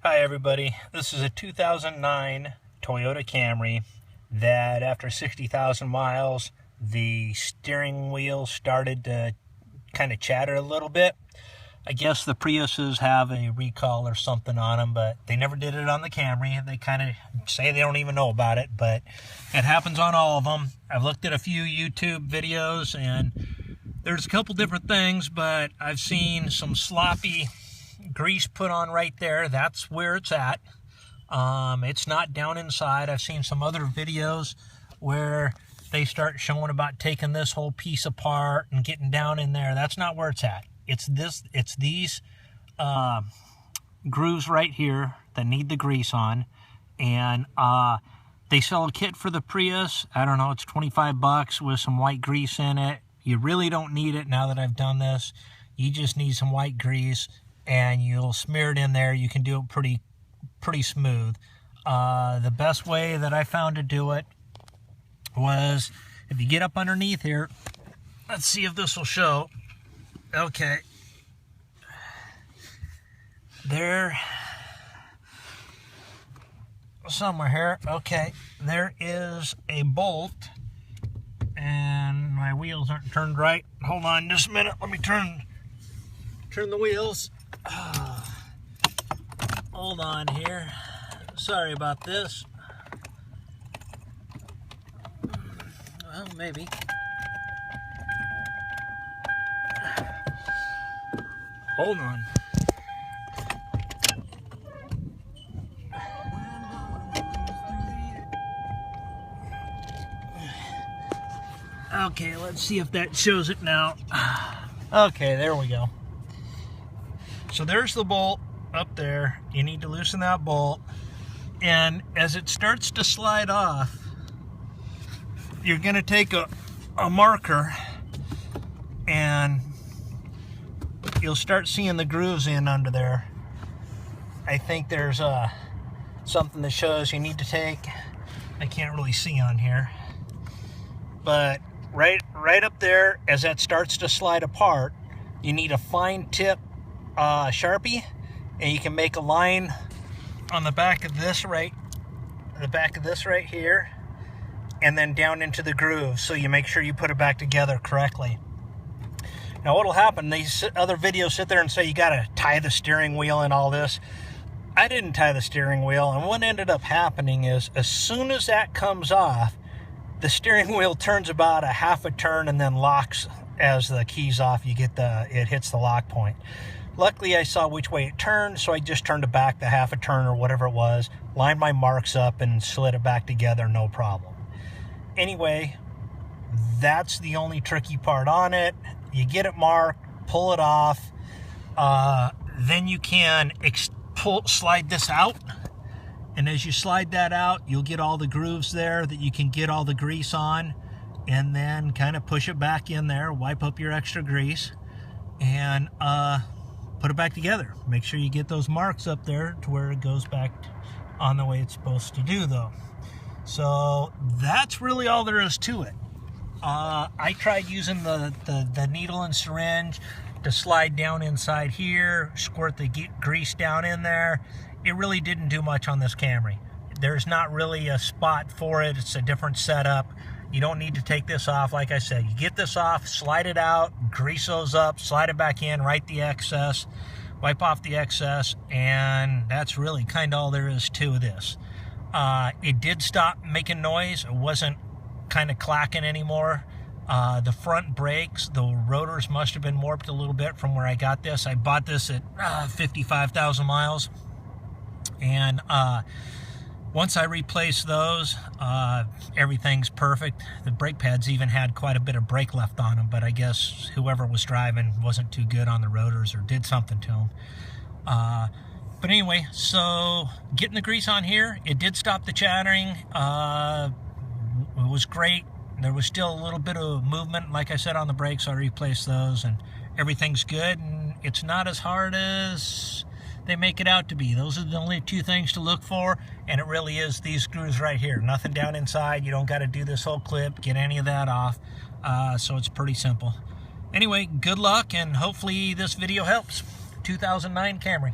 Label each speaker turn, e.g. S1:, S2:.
S1: Hi everybody, this is a 2009 Toyota Camry that after 60,000 miles the steering wheel started to kind of chatter a little bit. I guess the Priuses have a recall or something on them, but they never did it on the Camry. They kind of say they don't even know about it, but it happens on all of them. I've looked at a few YouTube videos and there's a couple different things, but I've seen some sloppy grease put on right there. That's where it's at. It's not down inside. I've seen some other videos where they start showing about taking this whole piece apart and getting down in there. That's not where it's at. It's these grooves right here that need the grease on, and they sell a kit for the Prius. I don't know, it's 25 bucks with some white grease in it. You really don't need it now that I've done this. You just need some white grease and you'll smear it in there. You can do it pretty smooth. The best way that I found to do it was if you get up underneath here. Let's see if this will show. Okay. There. Somewhere here. Okay. There is a bolt. And my wheels aren't turned right. Hold on just a minute. Let me turn the wheels. Hold on here. Sorry about this. Well, maybe. Hold on. Okay, let's see if that shows it now. Okay, there we go. So there's the bolt up there. You need to loosen that bolt. And as it starts to slide off, you're going to take a marker and you'll start seeing the grooves in under there. I think there's something that shows you need to take. I can't really see on here. But right up there, as that starts to slide apart, you need a fine tip Sharpie, and you can make a line on the back of this right here, and then down into the groove, so you make sure you put it back together correctly. Now what'll happen, these other videos sit there and say you gotta tie the steering wheel and all this. I didn't tie the steering wheel, and what ended up happening is as soon as that comes off, the steering wheel turns about a half a turn and then locks. As the key's off, it hits the lock point. Luckily, I saw which way it turned, so I just turned it back the half a turn or whatever it was, lined my marks up, and slid it back together, no problem. Anyway, that's the only tricky part on it. You get it marked, pull it off, then you can slide this out, and as you slide that out, you'll get all the grooves there that you can get all the grease on, and then kind of push it back in there, wipe up your extra grease, and put it back together. Make sure you get those marks up there to where it goes back on the way it's supposed to do, though. So that's really all there is to it. I tried using the needle and syringe to slide down inside here, squirt the grease down in there. It really didn't do much on this Camry. There's not really a spot for it. It's a different setup. You don't need to take this off. Like I said, you get this off, slide it out, grease those up, slide it back in, wipe the excess, wipe off the excess, and that's really kind of all there is to this. It did stop making noise. It wasn't kind of clacking anymore. The front brakes, the rotors must have been warped a little bit from where I got this. I bought this at 55,000 miles, and once I replaced those, everything's perfect. The brake pads even had quite a bit of brake left on them, but I guess whoever was driving wasn't too good on the rotors or did something to them. But anyway, so getting the grease on here, it did stop the chattering. It was great. There was still a little bit of movement, like I said, on the brakes. I replaced those, and everything's good, and it's not as hard as they make it out to be. Those are the only two things to look for, and it really is these screws right here. Nothing down inside. You don't got to do this whole clip, get any of that off. So it's pretty simple. Anyway, good luck, and hopefully this video helps. 2009 Camry.